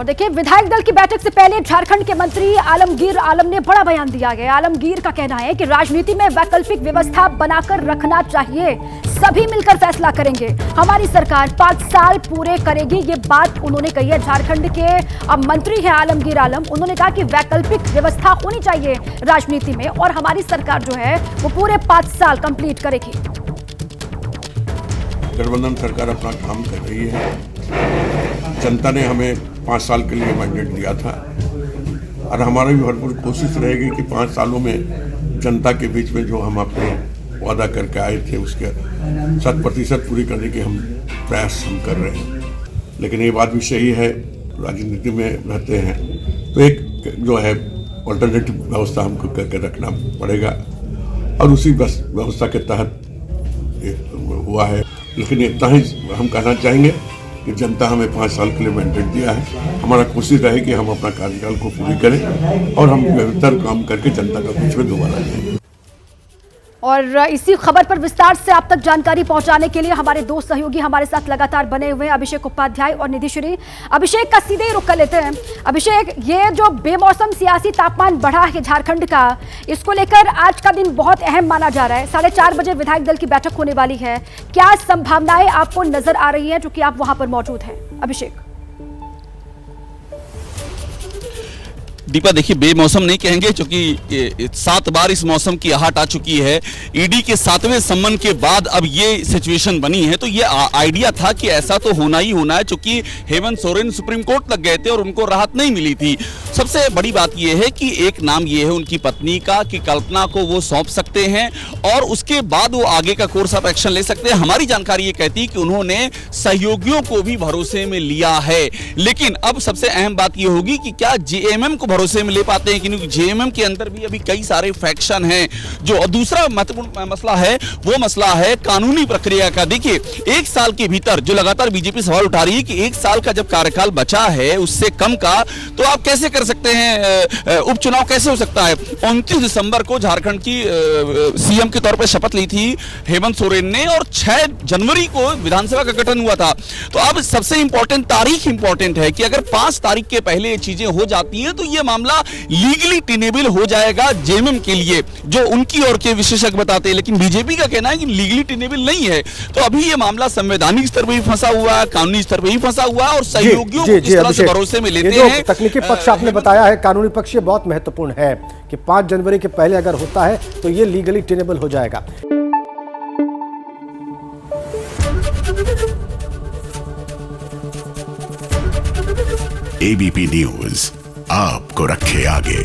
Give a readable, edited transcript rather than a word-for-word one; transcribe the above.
और देखिए, विधायक दल की बैठक से पहले झारखंड के मंत्री आलमगीर आलम ने बड़ा बयान दिया गया। आलमगीर का कहना है कि राजनीति में वैकल्पिक व्यवस्था बनाकर रखना चाहिए, सभी मिलकर फैसला करेंगे, हमारी सरकार 5 साल पूरे करेगी, ये बात उन्होंने कही है। झारखंड के अब मंत्री हैं आलमगीर आलम, उन्होंने कहा कि वैकल्पिक व्यवस्था होनी चाहिए राजनीति में और हमारी सरकार जो है वो पूरे 5 साल कंप्लीट करेगी। गठबंधन सरकार अपना काम कर रही है। जनता ने हमें 5 साल के लिए मैंडेट दिया था और हमारी भी भरपूर कोशिश रहेगी कि 5 सालों में जनता के बीच में जो हम अपने वादा करके आए थे उसके 100% पूरी करने के हम प्रयास कर रहे हैं। लेकिन ये बात भी सही है, राजनीति में रहते हैं तो एक जो है ऑल्टरनेटिव व्यवस्था हमको करके रखना पड़ेगा और उसी व्यवस्था के तहत हुआ है। लेकिन इतना ही हम कहना चाहेंगे कि जनता हमें 5 साल के लिए मैंडेट दिया है, हमारा कोशिश रहे कि हम अपना कार्यकाल को पूरी करें और हम बेहतर काम करके जनता के बीच में दोबारा जाएंगे। और इसी खबर पर विस्तार से आप तक जानकारी पहुंचाने के लिए हमारे 2 सहयोगी हमारे साथ लगातार बने हुए हैं, अभिषेक उपाध्याय और निधि श्री। अभिषेक का सीधे ही रुख कर लेते हैं। अभिषेक, ये जो बेमौसम सियासी तापमान बढ़ा है झारखंड का, इसको लेकर आज का दिन बहुत अहम माना जा रहा है। 4:30 बजे विधायक दल की बैठक होने वाली है, क्या संभावनाएं आपको नजर आ रही है जो कि आप वहां पर मौजूद हैं? अभिषेक। दीपा, देखिए, बेमौसम नहीं कहेंगे क्योंकि 7 बार इस मौसम की आहट आ चुकी है। ईडी के 7वें सम्मन के बाद अब ये सिचुएशन बनी है, तो ये आइडिया था कि ऐसा तो होना ही होना है, क्योंकि हेमंत सोरेन सुप्रीम कोर्ट लग गए थे और उनको राहत नहीं मिली थी। सबसे बड़ी बात यह है कि एक नाम ये है उनकी पत्नी का कि कल्पना को वो सौंप सकते हैं और उसके बाद वो आगे का कोर्स ऑफ एक्शन ले सकते हैं। हमारी जानकारी ये कहती है कि उन्होंने सहयोगियों को भी भरोसे में लिया है, लेकिन अब सबसे अहम बात ये होगी कि क्या जेएमएम को भरोसे में ले पाते हैं, क्योंकि जेएमएम के अंदर भी अभी कई सारे फैक्शन हैं। जो दूसरा महत्वपूर्ण मसला है वो मसला है कानूनी प्रक्रिया का। देखिए, 1 साल के भीतर जो लगातार बीजेपी सवाल उठा रही है कि 1 साल का जब कार्यकाल बचा है उससे कम का, तो आप कैसे कर सकते हैं, उपचुनाव कैसे हो सकता है? 29 दिसंबर को झारखंड की सीएम के तौर पर शपथ ली थी हेमंत सोरेन ने और 6 जनवरी को विधानसभा का गठन हुआ था। तो अब सबसे इंपॉर्टेंट तारीख इंपॉर्टेंट है कि अगर 5 तारीख के पहले ये चीजें हो जाती है तो ये मामला लीगली टेनेबल हो जाएगा जेएमएम के लिए, जो उनकी ओर के विशेषज्ञ बताते हैं। लेकिन बीजेपी का कहना है कि लीगली टेनेबल नहीं है। तो अभी ये मामला संवैधानिक स्तर पर भी फंसा हुआ है, कानूनी स्तर पर भी फंसा हुआ है और सहयोगियों को किस तरह से भरोसे में लेते हैं। तकनीकी पक्ष आपने बताया है, कानूनी पक्ष ये बहुत महत्वपूर्ण है कि 5 जनवरी के पहले अगर होता है तो ये लीगली टेनेबल हो जाएगा। एबीपी न्यूज आपको रखे आगे।